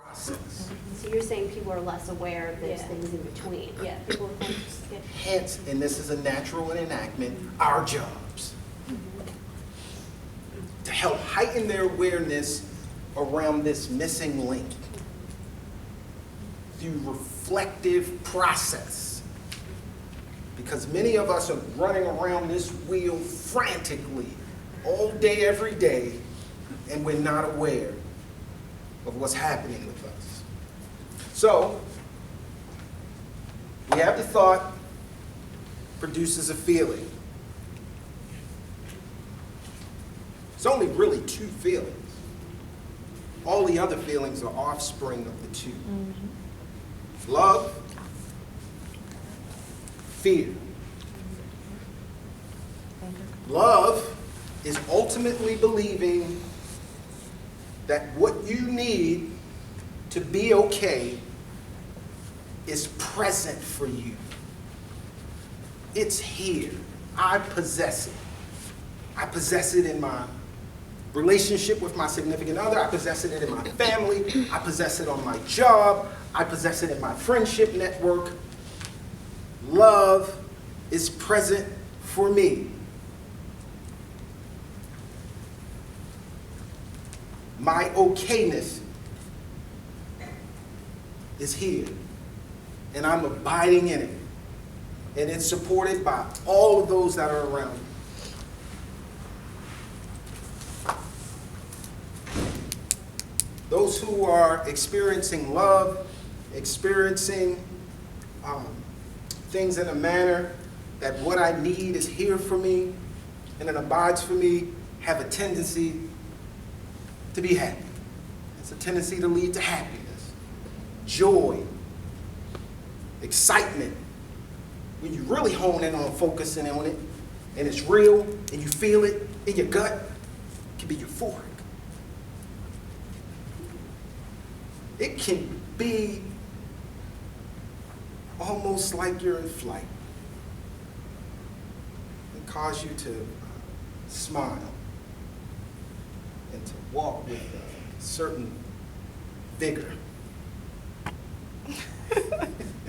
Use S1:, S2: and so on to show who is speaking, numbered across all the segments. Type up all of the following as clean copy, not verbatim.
S1: process.
S2: So you're saying people are less aware of those
S3: Yeah.
S2: things in between?
S3: Yeah, people are kind of just get.
S1: Hence, and this is a natural enactment, our jobs. To help heighten their awareness around this missing link through reflective process. Because many of us are running around this wheel frantically all day, every day, and we're not aware of what's happening with us. So, we have the thought produces a feeling. It's only really two feelings. All the other feelings are offspring of the two. Love, fear. Love is ultimately believing that what you need to be okay is present for you. It's here. I possess it. I possess it in my relationship with my significant other. I possess it in my family. I possess it on my job. I possess it in my friendship network. Love is present for me. My okayness is here, and I'm abiding in it. And it's supported by all of those that are around me. Those who are experiencing love, experiencing things in a manner that what I need is here for me and it abides for me, have a tendency to be happy. It's a tendency to lead to happiness, joy, excitement. When you really hone in on focusing on it, and it's real, and you feel it in your gut, it can be euphoric. It can be almost like you're in flight. It cause you to smile and to walk with a certain vigor.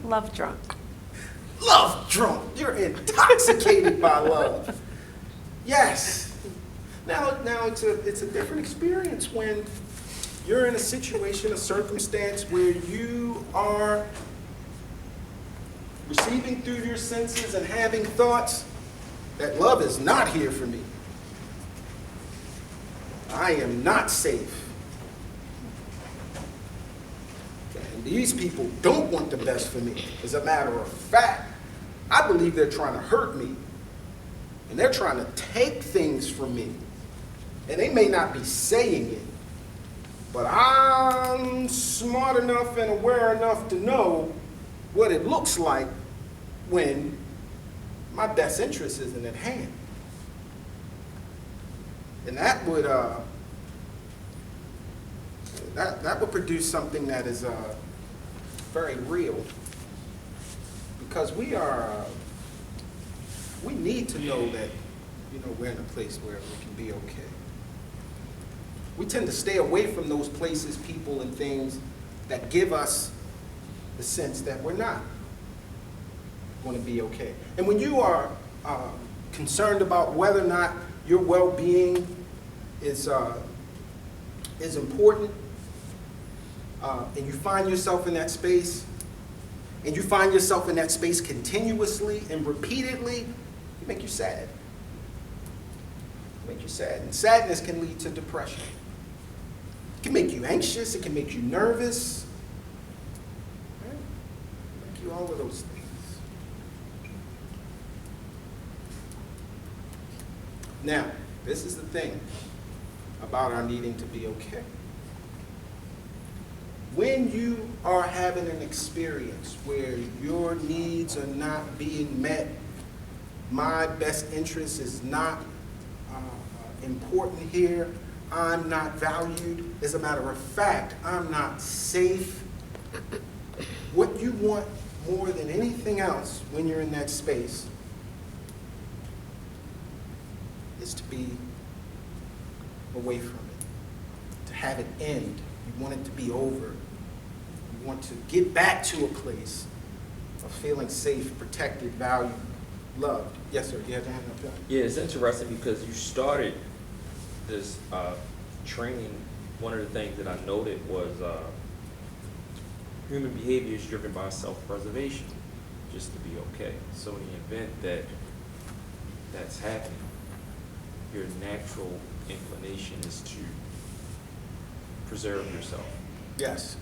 S3: Love drunk.
S1: Love drunk. You're intoxicated by love. Yes. Now it's a different experience when you're in a situation, a circumstance where you are receiving through your senses and having thoughts that love is not here for me. I am not safe. And these people don't want the best for me. As a matter of fact, I believe they're trying to hurt me. And they're trying to take things from me. And they may not be saying it, but I'm smart enough and aware enough to know what it looks like when my best interest isn't at hand. And that would produce something that is very real, because we need to know that we're in a place where we can be okay. We tend to stay away from those places, people, and things that give us the sense that we're not going to be okay. And when you are concerned about whether or not your well-being is important, and you find yourself in that space, and you find yourself in that space continuously and repeatedly, it make you sad. It make you sad. And sadness can lead to depression. It can make you anxious. It can make you nervous. Right? It can make you all of those things. Now, this is the thing about our needing to be okay. When you are having an experience where your needs are not being met, my best interest is not important here, I'm not valued, as a matter of fact, I'm not safe. What you want more than anything else when you're in that space is to be away from it, to have it end. You want it to be over. want to get back to a place of feeling safe, protected, valued, loved. Yes, sir. You had your hand up, John?
S4: Yeah, it's interesting because you started this training. One of the things that I noted was human behavior is driven by self-preservation, just to be okay. So in the event that that's happening, your natural inclination is to preserve yourself.
S1: Yes.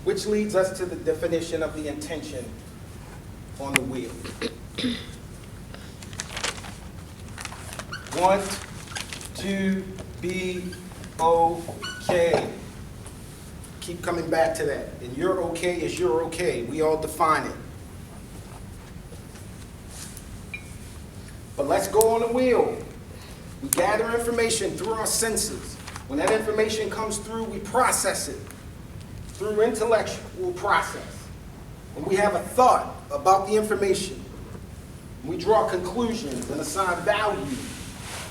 S1: Which leads us to the definition of the intention on the wheel. Want to be okay. Keep coming back to that. And you're okay is you're okay. We all define it. But let's go on the wheel. We gather information through our senses. When that information comes through, we process it through intellectual process. And we have a thought about the information. We draw conclusions and assign value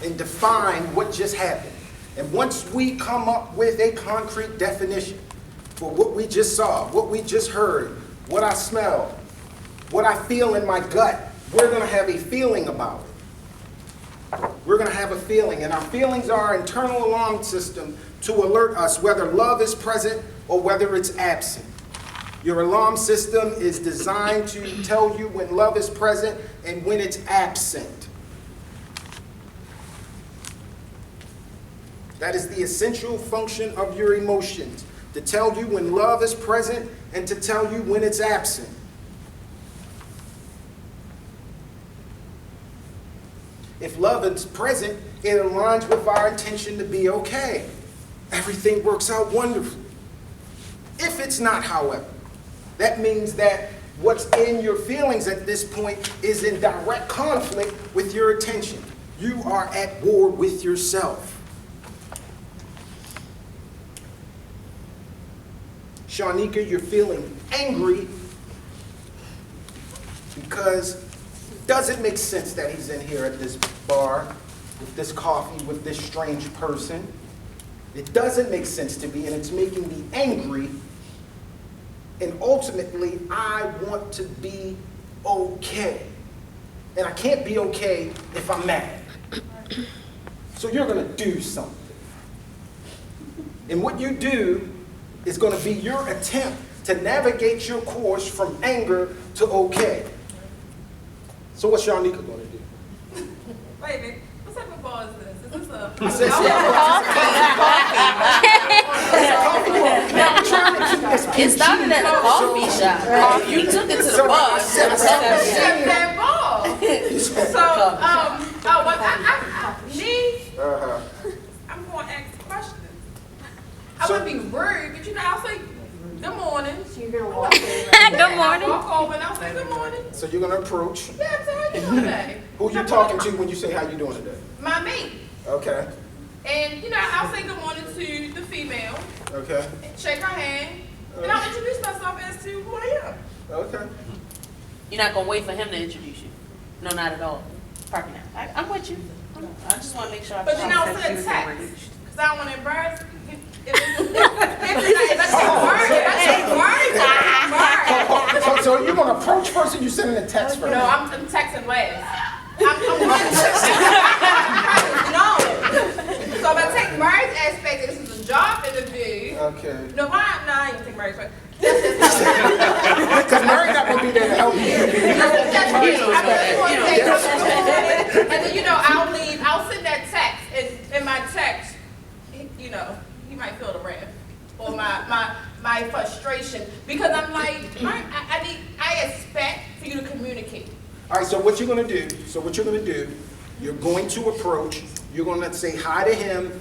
S1: and define what just happened. And once we come up with a concrete definition for what we just saw, what we just heard, what I smell, what I feel in my gut, we're going to have a feeling about it. We're going to have a feeling, and our feelings are our internal alarm system to alert us whether love is present or whether it's absent. Your alarm system is designed to tell you when love is present and when it's absent. That is the essential function of your emotions, to tell you when love is present and to tell you when it's absent. If love is present, it aligns with our intention to be okay. Everything works out wonderfully. If it's not, however, that means that what's in your feelings at this point is in direct conflict with your attention. You are at war with yourself. Shanika, you're feeling angry because it doesn't make sense that he's in here at this bar with this coffee with this strange person. It doesn't make sense to me, and it's making me angry. And ultimately, I want to be okay. And I can't be okay if I'm mad. So you're going to do something. And what you do is going to be your attempt to navigate your course from anger to okay. So what's Shanika going to do?
S5: Wait a minute, what type of bar is this? Is this a?
S1: I said,
S6: It started at a coffee shop. You took it to the bar.
S5: That ball. So, I'm going to ask questions. I wouldn't be rude, but I'll say good morning.
S2: So you're gonna walk in.
S3: Good morning.
S5: I'll walk over and I'll say good morning.
S1: So you're going to approach.
S5: Yeah, so how you doing today?
S1: Who you talking to when you say how you doing today?
S5: My mate.
S1: Okay.
S5: And, I'll say good morning to the female,
S1: Okay.
S5: shake her hand, and I'll introduce myself as to who I am.
S1: Okay.
S6: You're not gonna wait for him to introduce you. No, not at all. Parking lot. I'm with you. I just want to make sure.
S5: But then I'll send a text, because I don't want to embarrass. If I take words,
S1: So you're going to approach first and you sending a text first?
S5: no, I'm texting last. No. So if I take Mary's aspect, this is a job interview.
S1: Okay.
S5: No, I ain't gonna take Mary's aspect.
S1: Because Mary not going to be there to help you.
S5: And then, I'll send that text, and in my text, he might feel the wrath or my frustration, because I'm like, I expect for you to communicate.
S1: All right, so what you're going to do, you're going to approach, you're going to say hi to him,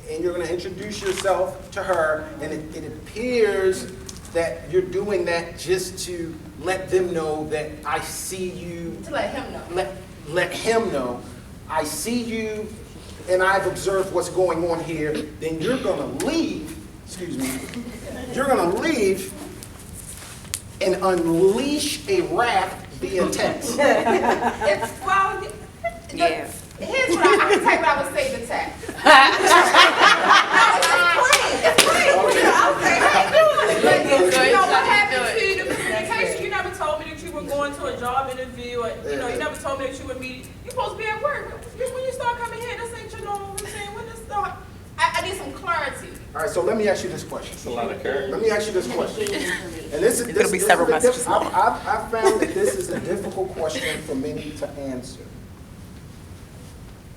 S1: and you're going to introduce yourself to her, and it appears that you're doing that just to let them know that I see you.
S5: To let him know.
S1: Let him know I see you, and I've observed what's going on here. Then you're going to leave, you're going to leave and unleash a wrath via text.
S5: Yeah. Here's what I can tell you what I would say to text. No, it's clean. It's clean. I'll say, how you doing?
S1: so let me ask you this question.
S4: It's a lot of character.
S1: Let me ask you this question. And this is,
S6: It's gonna be
S1: this
S6: several
S1: is a
S6: messages
S1: diff- I've found that this is a difficult question for many to answer.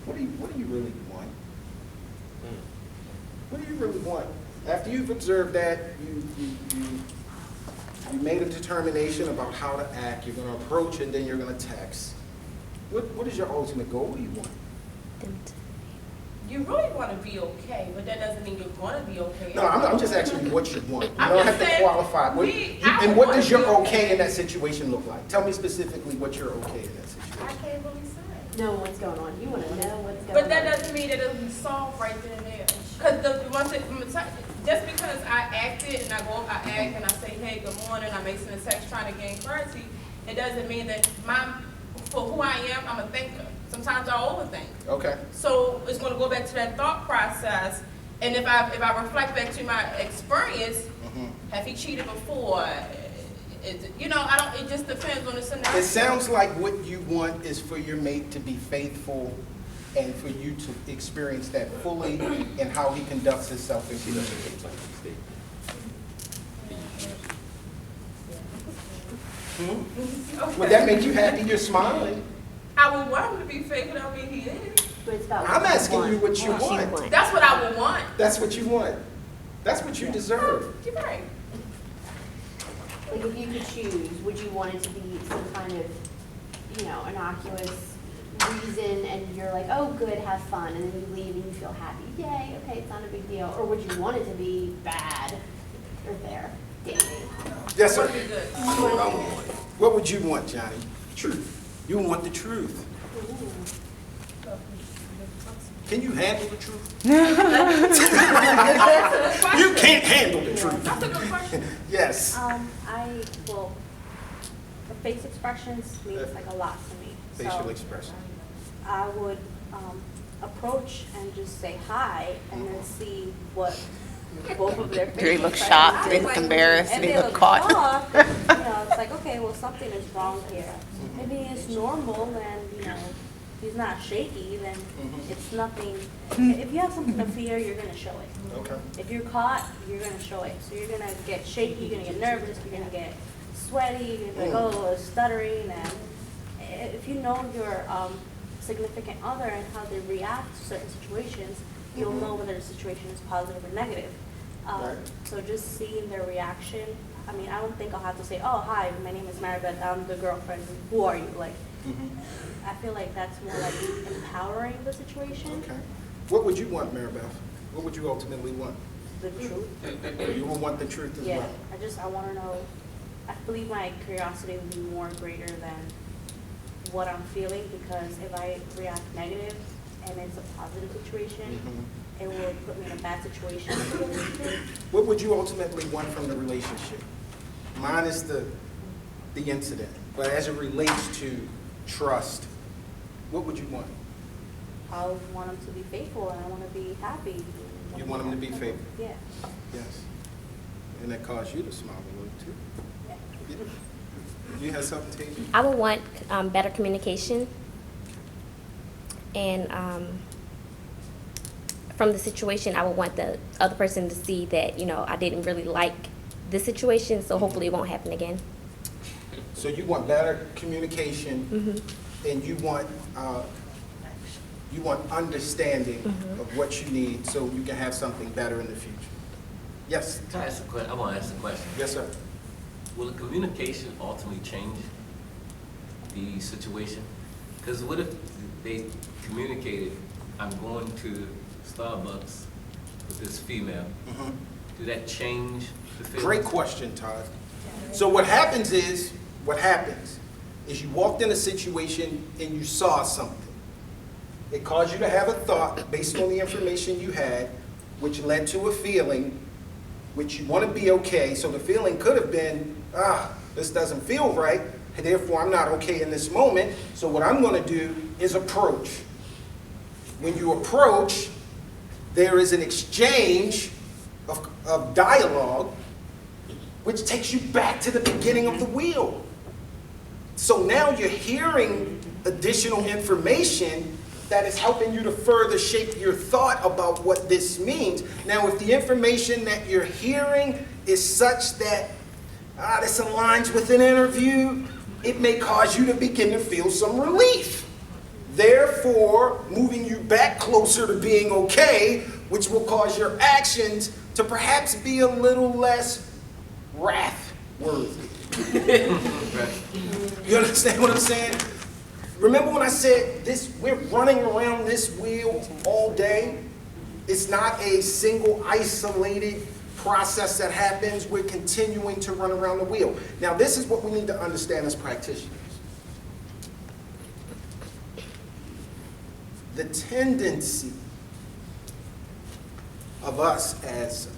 S1: What do you really want? What do you really want? After you've observed that, you made a determination about how to act, you're gonna approach and then you're gonna text. What is your ultimate goal? What do you want?
S5: You really want to be okay, but that doesn't mean you're going to be okay.
S1: No, I'm just asking you what you want. You
S5: I'm
S1: don't
S5: just
S1: have to
S5: saying,
S1: qualify. And what does your okay in that situation look like? Tell me specifically what your okay in that
S5: I
S1: situation.
S5: can't really say.
S2: Know what's going on. You want to know what's going on.
S5: But that doesn't mean that it'll be solved right then and there. Because just because I acted and I go up, I act and I say, hey, good morning, I make some text trying to gain courtesy, it doesn't mean that for who I am, I'm a thinker. Sometimes I overthink.
S1: Okay.
S5: So it's going to go back to that thought process. And if I reflect back to my experience, have he cheated before? It just depends on the scenario.
S1: It sounds like what you want is for your mate to be faithful and for you to experience that fully in how he conducts himself in relationships. Would that make you happy? You're smiling.
S5: I would want him to be faithful. I mean, he is.
S2: But it's about
S1: I'm
S2: what
S1: asking you what you want.
S5: That's what I would want.
S1: That's what you want. That's what you deserve.
S5: You're right.
S2: Like if you could choose, would you want it to be some kind of, innocuous reason and you're like, oh, good, have fun, and then you leave and you feel happy. Yay, okay, it's not a big deal. Or would you want it to be bad or there, dating?
S1: Yes, sir.
S5: Would be good.
S1: What would you want, Johnny? Truth. You want the truth. Can you handle the truth? You can't handle the truth.
S5: That's a good question.
S1: Yes.
S3: The face expressions means like a lot to me.
S1: Facial
S3: So
S1: expression.
S3: I would approach and just say hi and then see what both of their faces.
S6: Do they look
S3: expressions
S6: shocked? Do they
S3: look
S6: look
S3: like.
S6: embarrassed?
S3: If
S6: Do they
S3: they
S6: look caught?
S3: It's like, okay, well, something is wrong here. Maybe it's normal and, he's not shaky, then it's nothing. If you have something to fear, you're gonna show it.
S1: Okay.
S3: If you're caught, you're gonna show it. So you're gonna get shaky, you're gonna get nervous, you're gonna get sweaty, you're gonna be like, oh, stuttering. And if you know your significant other and how they react to certain situations, you'll know whether the situation is positive or negative.
S1: Right.
S3: So just seeing their reaction. I mean, I don't think I'll have to say, oh, hi, my name is Maribeth, I'm the girlfriend. Who are you? Like, I feel like that's more like empowering the situation.
S1: Okay. What would you want, Maribeth? What would you ultimately want?
S3: The truth.
S1: You would want the truth as
S3: Yeah,
S1: well.
S3: I want to know. I believe my curiosity would be more greater than what I'm feeling, because if I react negative and it's a positive situation, it will put me in a bad situation.
S1: What would you ultimately want from the relationship? Mine is the incident, but as it relates to trust, what would you want?
S3: I want them to be faithful and I want to be happy.
S1: You want them to be faithful?
S3: Yeah.
S1: Yes. And that caused you to smile a little too. Yeah. You have something, Tasia?
S7: I would want better communication, and from the situation, I would want the other person to see that, I didn't really like this situation, so hopefully it won't happen again.
S1: So you want better communication, and you want understanding of what you need so you can have something better in the future. Yes?
S8: Can I ask a question? I want to ask a question.
S1: Yes, sir.
S8: Will the communication ultimately change the situation? Because what if they communicated, I'm going to Starbucks with this female? Do that change the feelings?
S1: Great question, Todd. So what happens is you walked in a situation and you saw something. It caused you to have a thought based on the information you had, which led to a feeling, which you want to be okay. So the feeling could have been, this doesn't feel right, and therefore I'm not okay in this moment. So what I'm going to do is approach. When you approach, there is an exchange of dialogue, which takes you back to the beginning of the wheel. So now you're hearing additional information that is helping you to further shape your thought about what this means. Now, if the information that you're hearing is such that this aligns with an interview, it may cause you to begin to feel some relief. Therefore, moving you back closer to being okay, which will cause your actions to perhaps be a little less wrath-worthy. You understand what I'm saying? Remember when I said this, we're running around this wheel all day? It's not a single isolated process that happens. We're continuing to run around the wheel. Now, this is what we need to understand as practitioners. The tendency of us as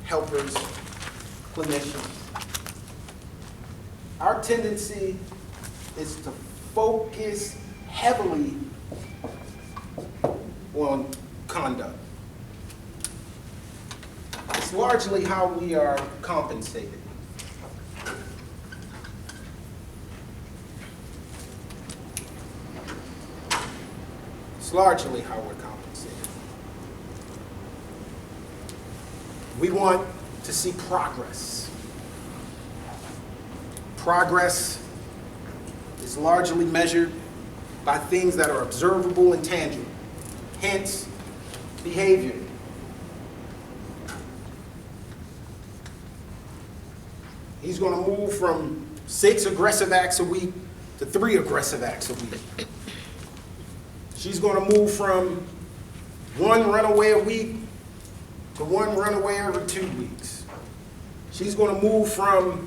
S1: helpers, clinicians, our tendency is to focus heavily on conduct. It's largely how we are compensated. It's largely how we're compensated. We want to see progress. Progress is largely measured by things that are observable and tangible, hence behavior. He's going to move from 6 aggressive acts a week to 3 aggressive acts a week. She's going to move from 1 runaway a week to 1 runaway every 2 weeks. She's going to move from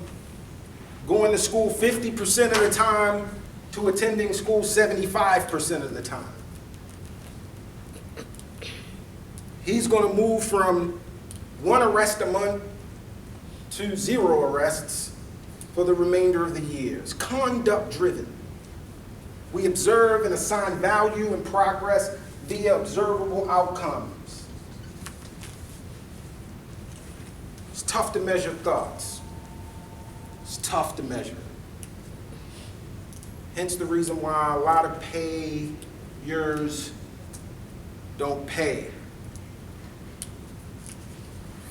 S1: going to school 50% of the time to attending school 75% of the time. He's going to move from 1 arrest a month to 0 arrests for the remainder of the year. It's conduct driven. We observe and assign value and progress via observable outcomes. It's tough to measure thoughts. It's tough to measure. Hence the reason why a lot of payers don't pay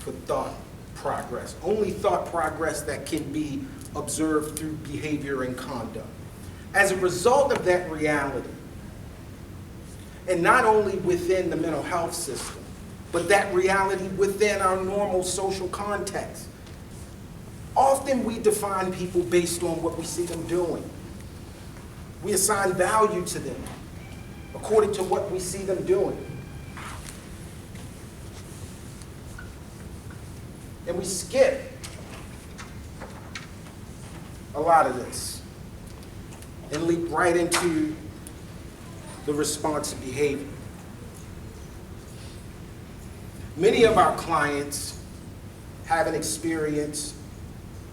S1: for thought progress. Only thought progress that can be observed through behavior and conduct. As a result of that reality, and not only within the mental health system, but that reality within our normal social context, often we define people based on what we see them doing. We assign value to them according to what we see them doing. And we skip a lot of this and leap right into the responsive behavior. Many of our clients have an experience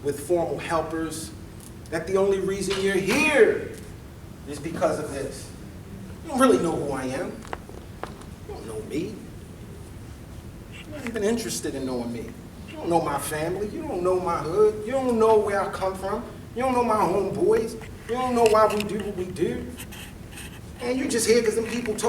S1: with formal helpers that the only reason you're here is because of this. You don't really know who I am. You don't know me. You're not even interested in knowing me. You don't know my family. You don't know my hood. You don't know where I come from. You don't know my homeboys. You don't know why we do what we do. And you're just here because them people told